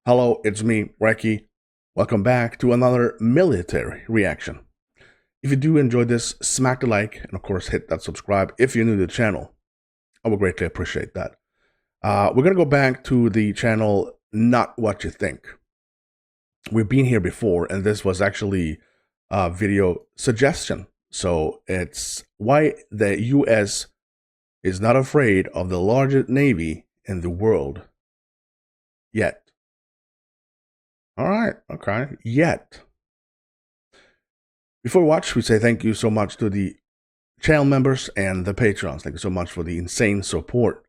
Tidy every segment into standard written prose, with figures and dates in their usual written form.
Hello, it's me, Recky. Welcome back to another military reaction. If you do enjoy this, smack the like and of course hit that subscribe if you're new to the channel. I would greatly appreciate that. We're going to go back to the channel Not What You Think. We've been here before and this was actually a video suggestion. So it's why the US is not afraid of the largest navy in the world yet. All right, okay, yet. Before we watch, we say thank you so much to the channel members and the patrons. Thank you so much for the insane support.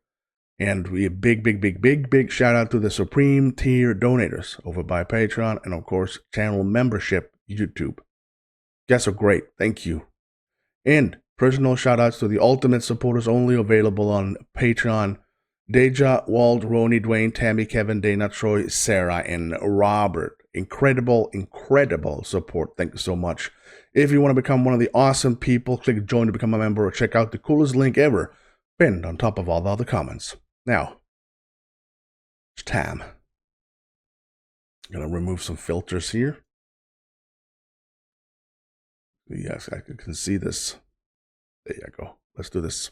And we big shout out to the Supreme tier donators over by Patreon and of course channel membership YouTube. You guys are great, thank you. And personal shout outs to the ultimate supporters only available on Patreon. Deja, Walt, Roni, Dwayne, Tammy, Kevin, Dana, Troy, Sarah, and Robert. Incredible support. Thank you so much. If you want to become one of the awesome people, click join to become a member or check out the coolest link ever pinned on top of all the other comments. Now, it's time. I'm going to remove some filters here. Yes, I can see this. There you go. Let's do this.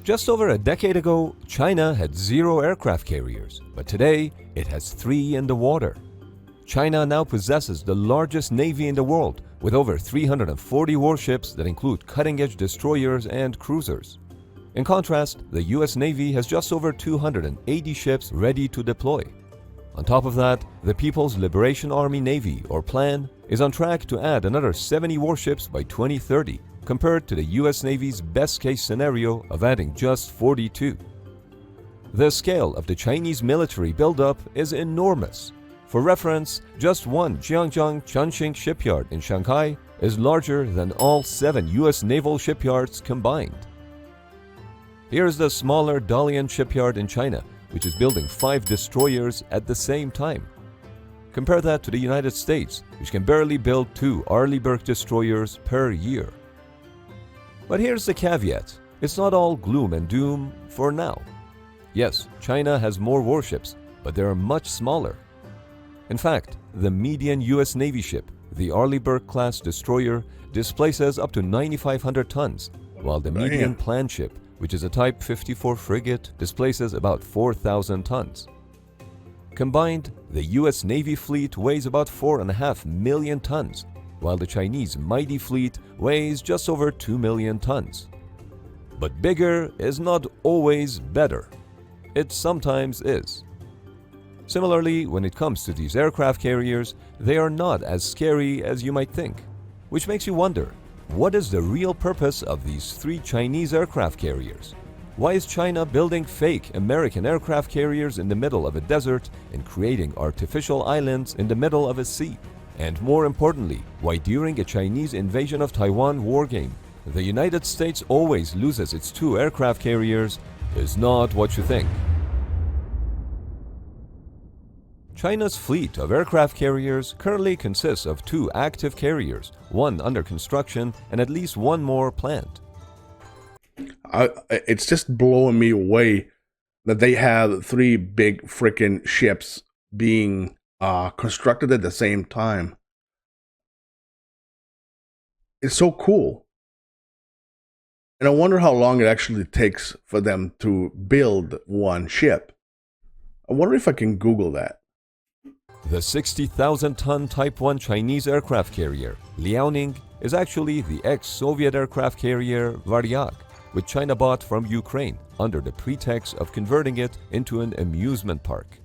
Just over a decade ago, China had 0 aircraft carriers, but today it has 3 in the water. China now possesses the largest navy in the world, with over 340 warships that include cutting-edge destroyers and cruisers. In contrast, the US Navy has just over 280 ships ready to deploy. On top of that, the People's Liberation Army Navy, or PLAN, is on track to add another 70 warships by 2030, compared to the US Navy's best-case scenario of adding just 42. The scale of the Chinese military buildup is enormous. For reference, just one Jiangjiang Changqing shipyard in Shanghai is larger than all 7 US naval shipyards combined. Here's the smaller Dalian shipyard in China, which is building 5 destroyers at the same time. Compare that to the United States, which can barely build 2 Arleigh destroyers per year. But here's the caveat, it's not all gloom and doom for now. Yes, China has more warships, but they are much smaller. In fact, the median US Navy ship, the Arleigh-class destroyer, displaces up to 9,500 tons, while the median PLAN ship, which is a Type 54 frigate, displaces about 4,000 tons. Combined, the US Navy fleet weighs about 4.5 million tons, while the Chinese mighty fleet weighs just over 2 million tons. But bigger is not always better. It sometimes is. Similarly, when it comes to these aircraft carriers, they are not as scary as you might think. Which makes you wonder, what is the real purpose of these 3 Chinese aircraft carriers? Why is China building fake American aircraft carriers in the middle of a desert and creating artificial islands in the middle of a sea? And more importantly, why during a Chinese invasion of Taiwan wargame, the United States always loses its 2 aircraft carriers is not what you think. China's fleet of aircraft carriers currently consists of 2 active carriers, 1 under construction and at least 1 more planned. It's just blowing me away that they have 3 big freaking ships being constructed at the same time. It's so cool. And I wonder how long it actually takes for them to build 1 ship. I wonder if I can Google that. The 60,000-ton Type 1 Chinese aircraft carrier, Liaoning, is actually the ex-Soviet aircraft carrier Varyag, which China bought from Ukraine under the pretext of converting it into an amusement park.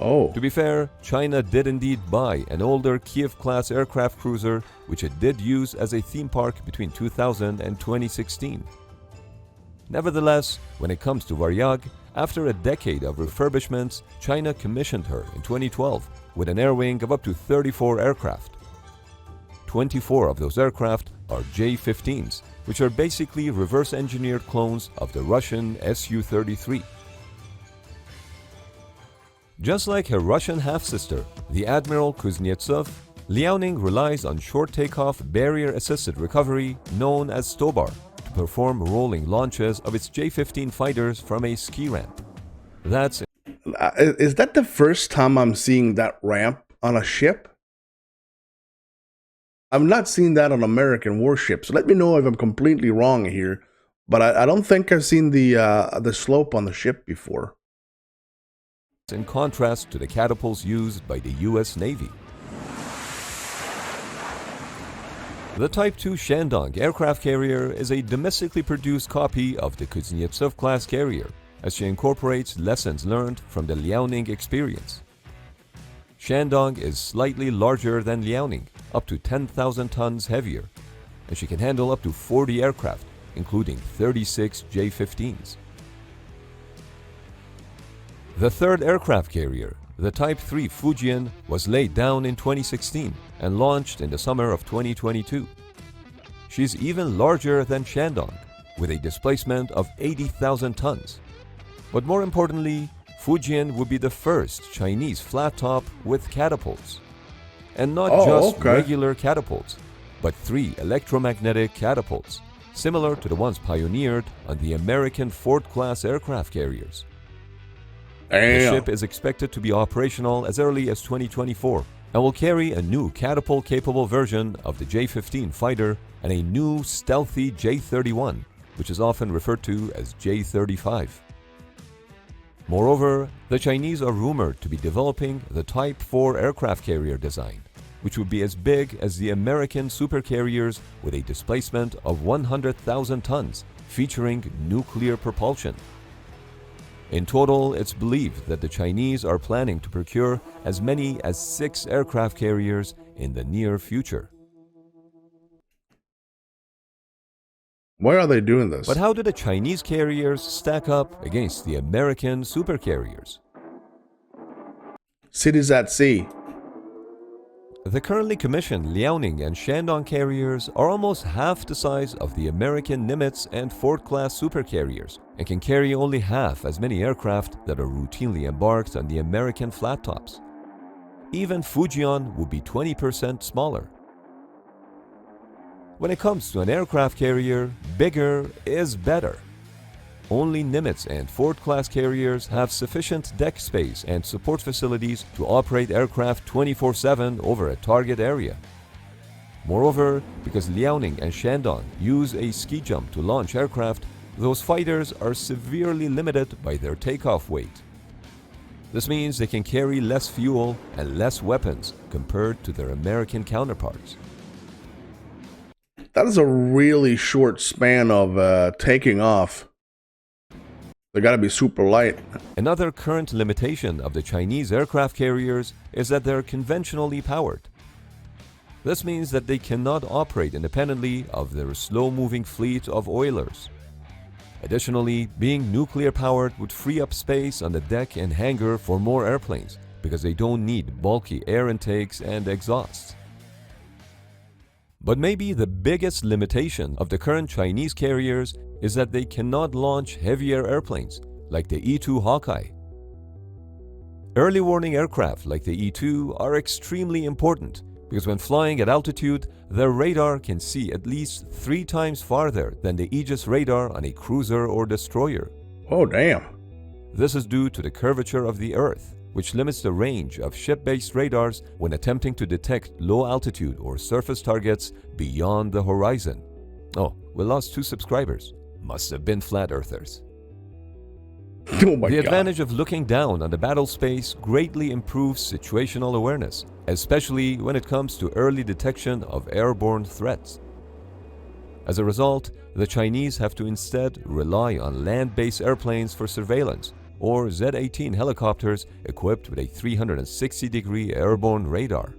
Oh. To be fair, China did indeed buy an older Kiev-class aircraft cruiser, which it did use as a theme park between 2000 and 2016. Nevertheless, when it comes to Varyag, after a decade of refurbishments, China commissioned her in 2012 with an air wing of up to 34 aircraft. 24 of those aircraft are J-15s, which are basically reverse-engineered clones of the Russian Su-33. Just like her Russian half-sister, the Admiral Kuznetsov, Liaoning relies on short takeoff barrier-assisted recovery known as STOBAR to perform rolling launches of its J-15 fighters from a ski ramp. That's Is that the first time I'm seeing that ramp on a ship? I've not seen that on American warships. Let me know if I'm completely wrong here, but I don't think I've seen the slope on the ship before. in contrast to the catapults used by the US Navy. The Type 2 Shandong aircraft carrier is a domestically produced copy of the Kuznetsov-class carrier, as she incorporates lessons learned from the Liaoning experience. Shandong is slightly larger than Liaoning, up to 10,000 tons heavier, and she can handle up to 40 aircraft, including 36 J-15s. The third aircraft carrier, the Type 3 Fujian, was laid down in 2016 and launched in the summer of 2022. She's even larger than Shandong, with a displacement of 80,000 tons. But more importantly, Fujian would be the first Chinese flat top with catapults. And not just regular catapults, but 3 electromagnetic catapults, similar to the ones pioneered on the American Ford-class aircraft carriers. The ship is expected to be operational as early as 2024 and will carry a new catapult-capable version of the J-15 fighter and a new stealthy J-31, which is often referred to as J-35. Moreover, the Chinese are rumored to be developing the Type 4 aircraft carrier design, which would be as big as the American supercarriers with a displacement of 100,000 tons, featuring nuclear propulsion. In total, it's believed that the Chinese are planning to procure as many as 6 aircraft carriers in the near future. Why are they doing this? But how do the Chinese carriers stack up against the American supercarriers? Cities at sea. The currently commissioned Liaoning and Shandong carriers are almost half the size of the American Nimitz and Ford-class supercarriers and can carry only half as many aircraft that are routinely embarked on the American flat tops. Even Fujian would be 20% smaller. When it comes to an aircraft carrier, bigger is better. Only Nimitz and Ford-class carriers have sufficient deck space and support facilities to operate aircraft 24/7 over a target area. Moreover, because Liaoning and Shandong use a ski jump to launch aircraft, those fighters are severely limited by their takeoff weight. This means they can carry less fuel and less weapons compared to their American counterparts. That is a really short span of taking off. They gotta be super light. Another current limitation of the Chinese aircraft carriers is that they're conventionally powered. This means that they cannot operate independently of their slow-moving fleet of oilers. Additionally, being nuclear-powered would free up space on the deck and hangar for more airplanes because they don't need bulky air intakes and exhausts. But maybe the biggest limitation of the current Chinese carriers is that they cannot launch heavier airplanes like the E-2 Hawkeye. Early warning aircraft like the E-2 are extremely important because when flying at altitude, their radar can see at least 3 times farther than the Aegis radar on a cruiser or destroyer. Oh, damn. This is due to the curvature of the Earth, which limits the range of ship-based radars when attempting to detect low-altitude or surface targets beyond the horizon. Oh, we lost 2 subscribers. Must have been flat earthers. Oh my The God. advantage of looking down on the battle space greatly improves situational awareness, especially when it comes to early detection of airborne threats. As a result, the Chinese have to instead rely on land-based airplanes for surveillance, or Z-18 helicopters equipped with a 360-degree airborne radar.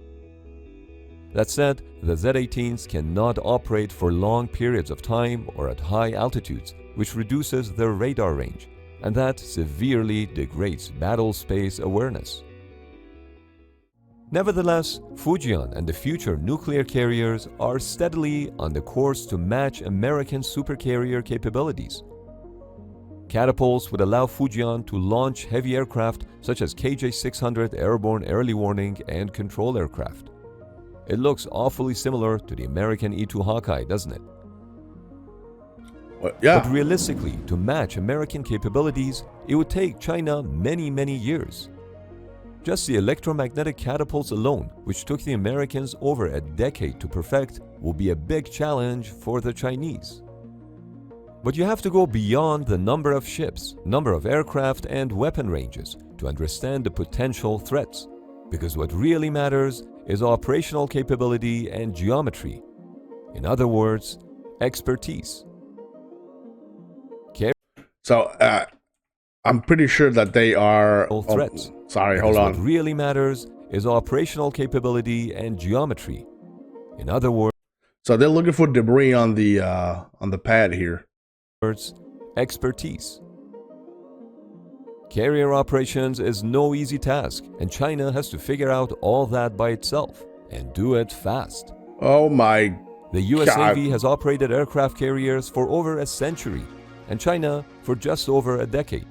That said, the Z-18s cannot operate for long periods of time or at high altitudes, which reduces their radar range, and that severely degrades battle space awareness. Nevertheless, Fujian and the future nuclear carriers are steadily on the course to match American supercarrier capabilities. Catapults would allow Fujian to launch heavy aircraft such as KJ-600 airborne early warning and control aircraft. It looks awfully similar to the American E-2 Hawkeye, doesn't it? Yeah. But realistically, to match American capabilities, it would take China many, many years. Just the electromagnetic catapults alone, which took the Americans over a decade to perfect, will be a big challenge for the Chinese. But you have to go beyond the number of ships, number of aircraft, and weapon ranges to understand the potential threats, because what really matters is operational capability and geometry. In other words, expertise. So, I'm pretty sure that they are Threats. Sorry, Because hold on. what really matters is operational capability and geometry. In other So they're looking for debris on the pad here. words, expertise. Carrier operations is no easy task, and China has to figure out all that by itself and do it fast. Oh my The US God. Navy has operated aircraft carriers for over a century, and China for just over a decade.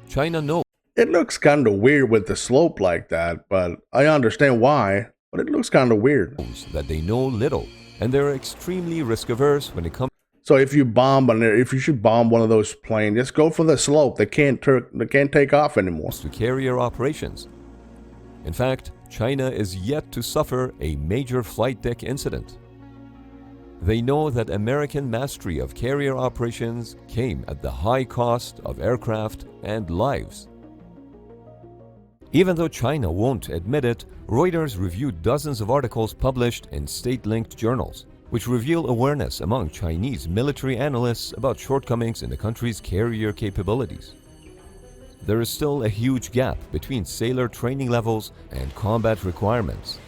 China knows It looks kind of weird with the slope like that, but I understand why. But it looks kind of weird. that they know little, and they're extremely risk-averse when it comes So if you should bomb one of those planes, just go for the slope. They can't take off anymore. to carrier operations. In fact, China is yet to suffer a major flight deck incident. They know that American mastery of carrier operations came at the high cost of aircraft and lives. Even though China won't admit it, Reuters reviewed dozens of articles published in state-linked journals, which reveal awareness among Chinese military analysts about shortcomings in the country's carrier capabilities. There is still a huge gap between sailor training levels and combat requirements.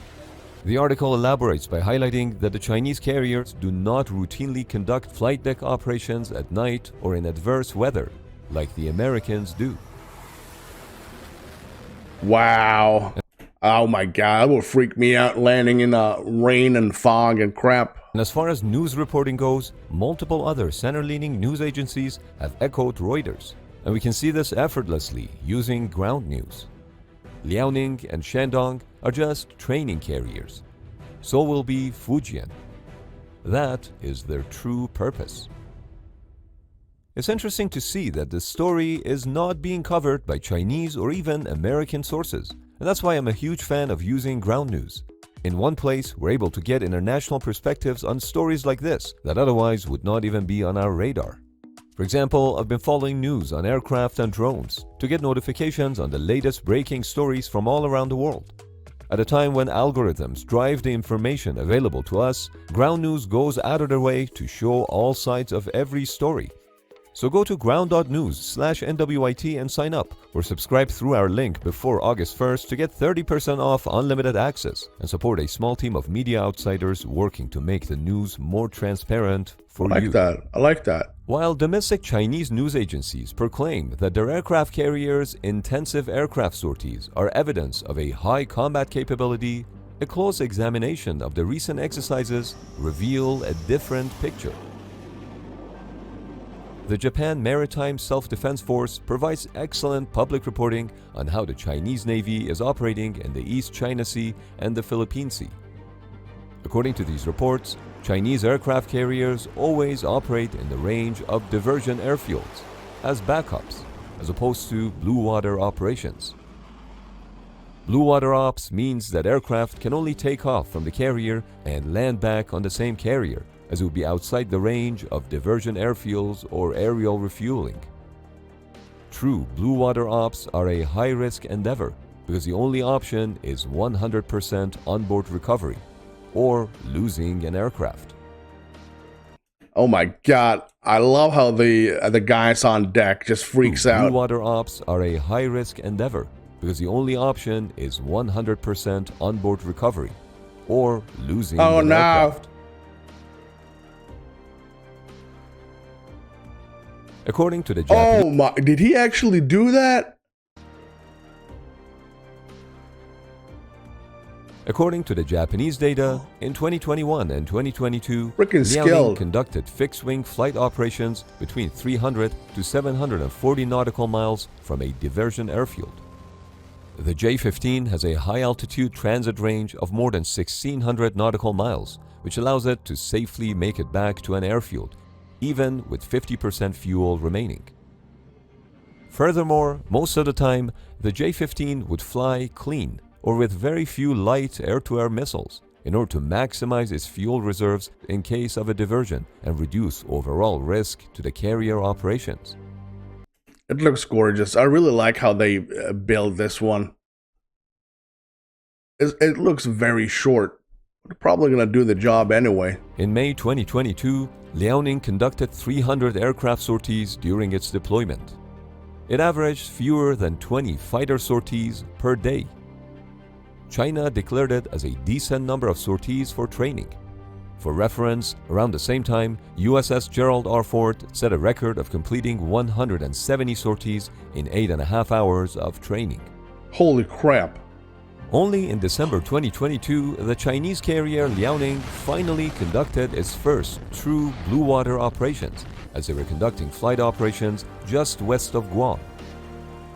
The article elaborates by highlighting that the Chinese carriers do not routinely conduct flight deck operations at night or in adverse weather, like the Americans do. Wow. Oh my God, that would freak me out landing in rain and fog and crap. And as far as news reporting goes, multiple other center-leaning news agencies have echoed Reuters, and we can see this effortlessly using ground news. Liaoning and Shandong are just training carriers. So will be Fujian. That is their true purpose. It's interesting to see that this story is not being covered by Chinese or even American sources, and that's why I'm a huge fan of using ground news. In one place, we're able to get international perspectives on stories like this that otherwise would not even be on our radar. For example, I've been following news on aircraft and drones to get notifications on the latest breaking stories from all around the world. At a time when algorithms drive the information available to us, ground news goes out of their way to show all sides of every story. So go to ground.news/NWIT and sign up, or subscribe through our link before August 1st to get 30% off unlimited access and support a small team of media outsiders working to make the news more transparent for you. I like that. While domestic Chinese news agencies proclaim that their aircraft carriers' intensive aircraft sorties are evidence of a high combat capability, a close examination of the recent exercises reveal a different picture. The Japan Maritime Self-Defense Force provides excellent public reporting on how the Chinese Navy is operating in the East China Sea and the Philippine Sea. According to these reports, Chinese aircraft carriers always operate in the range of diversion airfields as backups, as opposed to blue water operations. Blue water ops means that aircraft can only take off from the carrier and land back on the same carrier, as it would be outside the range of diversion airfields or aerial refueling. True blue water ops are a high-risk endeavor because the only option is 100% onboard recovery or losing an aircraft. Oh my God, I love how the guys on deck just freaks Blue out. water ops are a high-risk endeavor because the only option is 100% onboard recovery or losing an aircraft. According to the Japanese, Oh my, did he actually do that? According to the Japanese data, in 2021 and 2022, Freaking Liaoning skilled. conducted fixed-wing flight operations between 300 to 740 nautical miles from a diversion airfield. The J-15 has a high-altitude transit range of more than 1,600 nautical miles, which allows it to safely make it back to an airfield, even with 50% fuel remaining. Furthermore, most of the time, the J-15 would fly clean or with very few light air-to-air missiles in order to maximize its fuel reserves in case of a diversion and reduce overall risk to the carrier operations. It looks gorgeous. I really like how they build this one. It looks very short. They're probably going to do the job anyway. In May 2022, Liaoning conducted 300 aircraft sorties during its deployment. It averaged fewer than 20 fighter sorties per day. China declared it as a decent number of sorties for training. For reference, around the same time, USS Gerald R. Ford set a record of completing 170 sorties in 8.5 hours of training. Holy crap. Only in December 2022, the Chinese carrier Liaoning finally conducted its first true blue water operations, as they were conducting flight operations just west of Guam.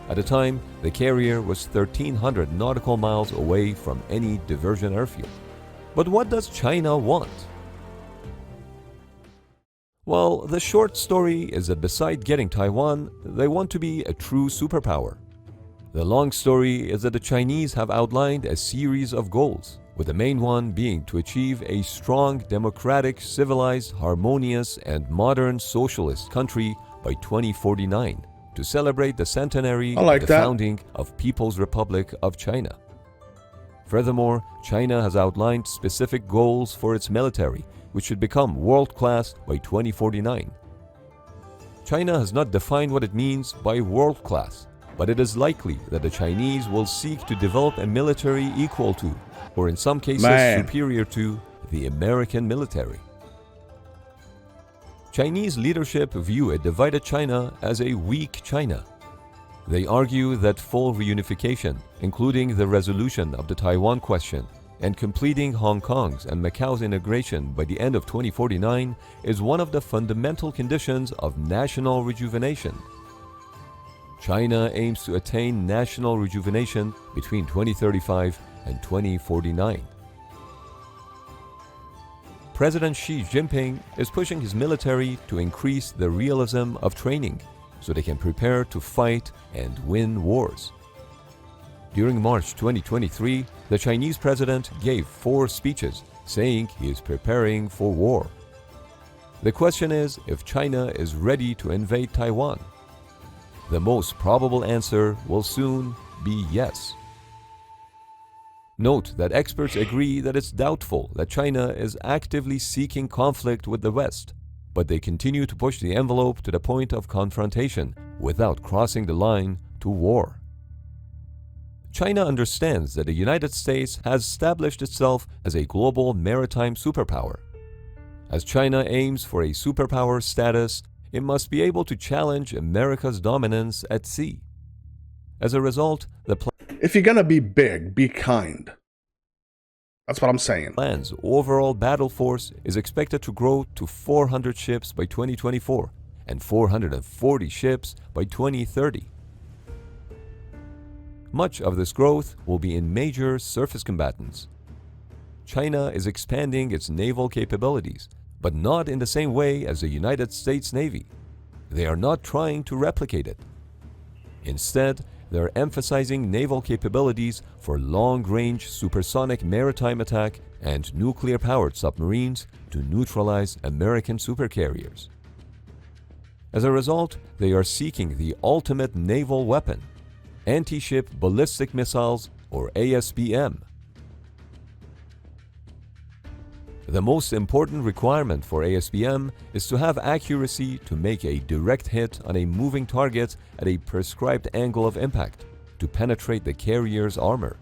At the time, the carrier was 1,300 nautical miles away from any diversion airfield. But what does China want? Well, the short story is that beside getting Taiwan, they want to be a true superpower. The long story is that the Chinese have outlined a series of goals, with the main one being to achieve a strong, democratic, civilized, harmonious, and modern socialist country by 2049, to celebrate the centenary of the founding of People's Republic of China. Furthermore, China has outlined specific goals for its military, which should become world-class by 2049. China has not defined what it means by world-class, but it is likely that the Chinese will seek to develop a military equal to, or in some cases superior to, the American military. Chinese leadership view a divided China as a weak China. They argue that full reunification, including the resolution of the Taiwan question and completing Hong Kong's and Macau's integration by the end of 2049, is one of the fundamental conditions of national rejuvenation. China aims to attain national rejuvenation between 2035 and 2049. President Xi Jinping is pushing his military to increase the realism of training so they can prepare to fight and win wars. During March 2023, the Chinese president gave 4 speeches saying he is preparing for war. The question is if China is ready to invade Taiwan. The most probable answer will soon be yes. Note that experts agree that it's doubtful that China is actively seeking conflict with the West, but they continue to push the envelope to the point of confrontation without crossing the line to war. China understands that the United States has established itself as a global maritime superpower. As China aims for a superpower status, it must be able to challenge America's dominance at sea. As a result, if you're gonna be big, be kind. That's what I'm saying. Plan's overall battle force is expected to grow to 400 ships by 2024 and 440 ships by 2030. Much of this growth will be in major surface combatants. China is expanding its naval capabilities, but not in the same way as the United States Navy. They are not trying to replicate it. Instead, they are emphasizing naval capabilities for long-range supersonic maritime attack and nuclear-powered submarines to neutralize American supercarriers. As a result, they are seeking the ultimate naval weapon, anti-ship ballistic missiles, or ASBM. The most important requirement for ASBM is to have accuracy to make a direct hit on a moving target at a prescribed angle of impact to penetrate the carrier's armor.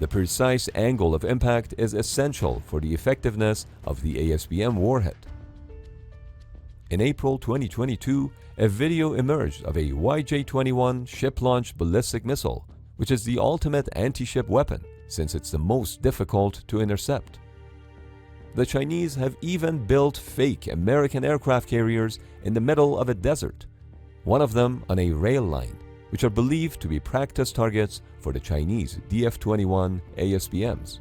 The precise angle of impact is essential for the effectiveness of the ASBM warhead. In April 2022, a video emerged of a YJ-21 ship-launched ballistic missile, which is the ultimate anti-ship weapon since it's the most difficult to intercept. The Chinese have even built fake American aircraft carriers in the middle of a desert, one of them on a rail line, which are believed to be practice targets for the Chinese DF-21 ASBMs.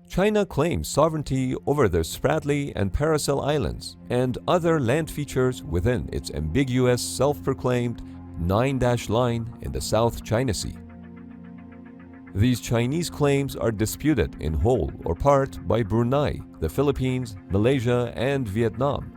China claims sovereignty over the Spratly and Paracel Islands and other land features within its ambiguous self-proclaimed 9-dash line in the South China Sea. These Chinese claims are disputed in whole or part by Brunei, the Philippines, Malaysia, and Vietnam.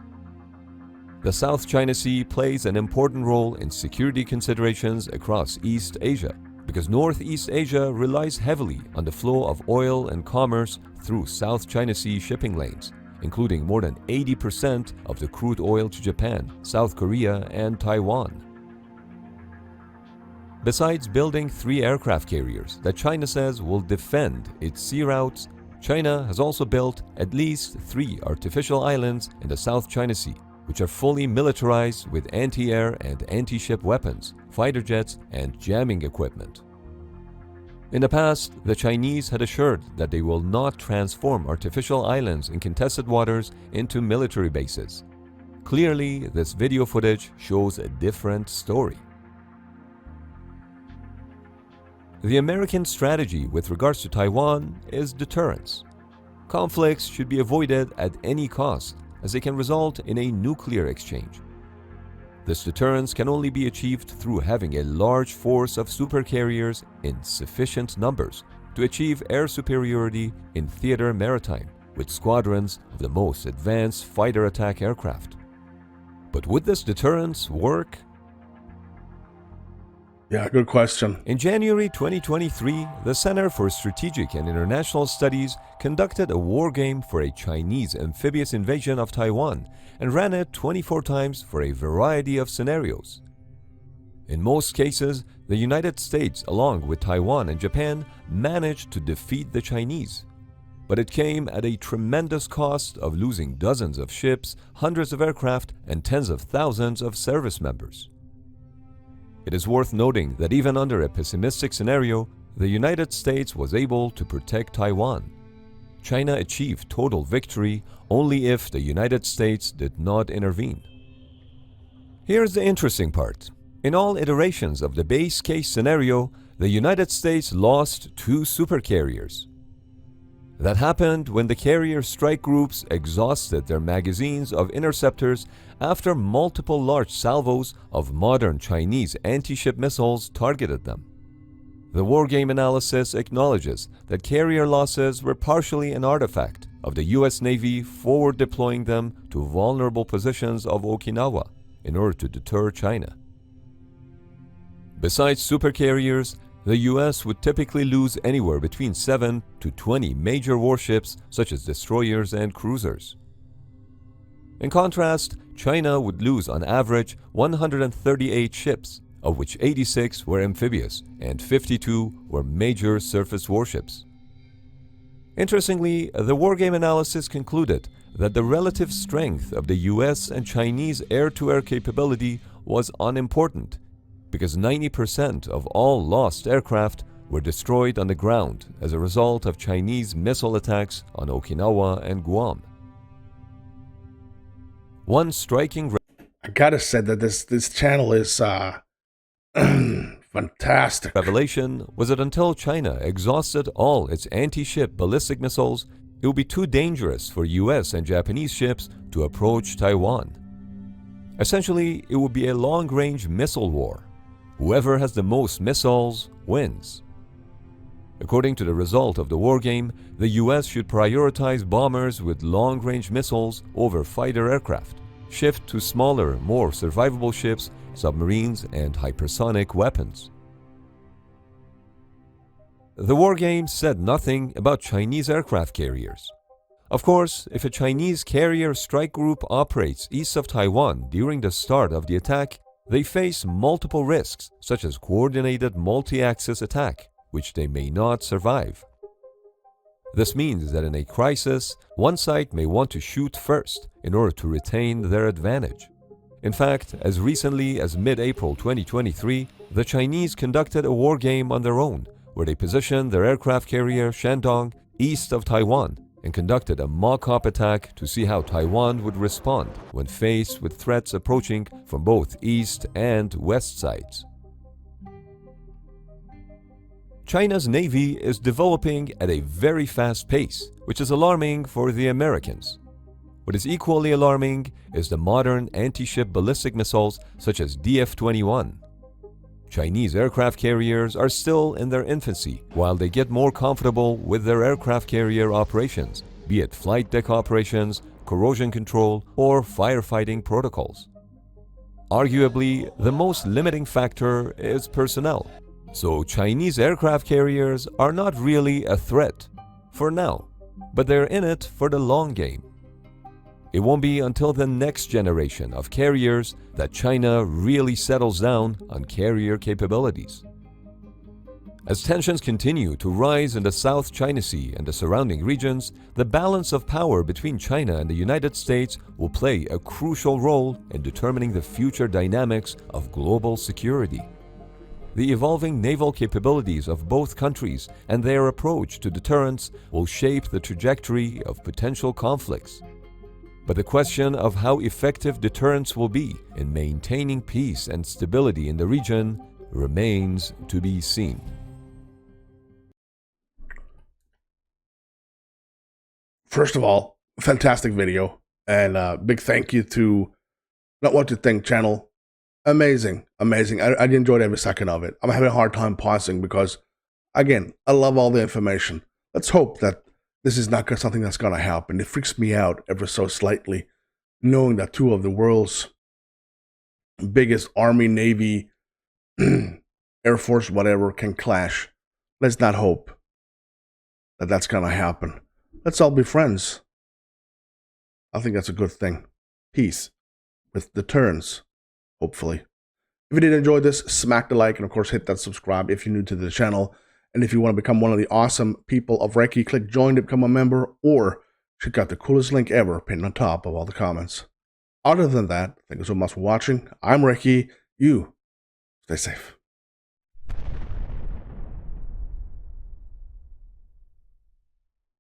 The South China Sea plays an important role in security considerations across East Asia, because Northeast Asia relies heavily on the flow of oil and commerce through South China Sea shipping lanes, including more than 80% of the crude oil to Japan, South Korea, and Taiwan. Besides building 3 aircraft carriers that China says will defend its sea routes, China has also built at least 3 artificial islands in the South China Sea, which are fully militarized with anti-air and anti-ship weapons, fighter jets, and jamming equipment. In the past, the Chinese had assured that they will not transform artificial islands in contested waters into military bases. Clearly, this video footage shows a different story. The American strategy with regards to Taiwan is deterrence. Conflicts should be avoided at any cost, as they can result in a nuclear exchange. This deterrence can only be achieved through having a large force of supercarriers in sufficient numbers to achieve air superiority in theater maritime, with squadrons of the most advanced fighter attack aircraft. But would this deterrence work? Yeah, good question. In January 2023, the Center for Strategic and International Studies conducted a war game for a Chinese amphibious invasion of Taiwan and ran it 24 times for a variety of scenarios. In most cases, the United States, along with Taiwan and Japan, managed to defeat the Chinese. But it came at a tremendous cost of losing dozens of ships, hundreds of aircraft, and tens of thousands of service members. It is worth noting that even under a pessimistic scenario, the United States was able to protect Taiwan. China achieved total victory only if the United States did not intervene. Here's the interesting part. In all iterations of the base case scenario, the United States lost 2 supercarriers. That happened when the carrier strike groups exhausted their magazines of interceptors after multiple large salvos of modern Chinese anti-ship missiles targeted them. The wargame analysis acknowledges that carrier losses were partially an artifact of the US Navy forward deploying them to vulnerable positions of Okinawa in order to deter China. Besides supercarriers, the US would typically lose anywhere between 7 to 20 major warships such as destroyers and cruisers. In contrast, China would lose on average 138 ships, of which 86 were amphibious and 52 were major surface warships. Interestingly, the wargame analysis concluded that the relative strength of the US and Chinese air-to-air capability was unimportant, because 90% of all lost aircraft were destroyed on the ground as a result of Chinese missile attacks on Okinawa and Guam. One striking I gotta say that this channel is fantastic. revelation was that until China exhausted all its anti-ship ballistic missiles, it would be too dangerous for US and Japanese ships to approach Taiwan. Essentially, it would be a long-range missile war. Whoever has the most missiles wins. According to the result of the wargame, the US should prioritize bombers with long-range missiles over fighter aircraft, shift to smaller, more survivable ships, submarines, and hypersonic weapons. The wargame said nothing about Chinese aircraft carriers. Of course, if a Chinese carrier strike group operates east of Taiwan during the start of the attack, they face multiple risks, such as coordinated multi-axis attack, which they may not survive. This means that in a crisis, one side may want to shoot first in order to retain their advantage. In fact, as recently as mid-April 2023, the Chinese conducted a war game on their own, where they positioned their aircraft carrier Shandong east of Taiwan and conducted a mock-up attack to see how Taiwan would respond when faced with threats approaching from both east and west sides. China's navy is developing at a very fast pace, which is alarming for the Americans. What is equally alarming is the modern anti-ship ballistic missiles such as DF-21. Chinese aircraft carriers are still in their infancy while they get more comfortable with their aircraft carrier operations, be it flight deck operations, corrosion control, or firefighting protocols. Arguably, the most limiting factor is personnel. So Chinese aircraft carriers are not really a threat for now, but they're in it for the long game. It won't be until the next generation of carriers that China really settles down on carrier capabilities. As tensions continue to rise in the South China Sea and the surrounding regions, the balance of power between China and the United States will play a crucial role in determining the future dynamics of global security. The evolving naval capabilities of both countries and their approach to deterrence will shape the trajectory of potential conflicts. But the question of how effective deterrence will be in maintaining peace and stability in the region remains to be seen. First of all, fantastic video, and big thank you to Not What to Think channel. Amazing, amazing. I enjoyed every second of it. I'm having a hard time pausing because, again, I love all the information. Let's hope that this is not something that's going to happen. It freaks me out ever so slightly, knowing that two of the world's biggest Army, Navy, Air Force, whatever, can clash. Let's not hope that that's going to happen. Let's all be friends. I think that's a good thing. Peace with deterrence, hopefully. If you did enjoy this, smack the like and, of course, hit that subscribe if you're new to the channel. And if you want to become one of the awesome people of Recky, click join to become a member, or check out the coolest link ever pinned on top of all the comments. Other than that, thank you so much for watching. I'm Recky. You stay safe.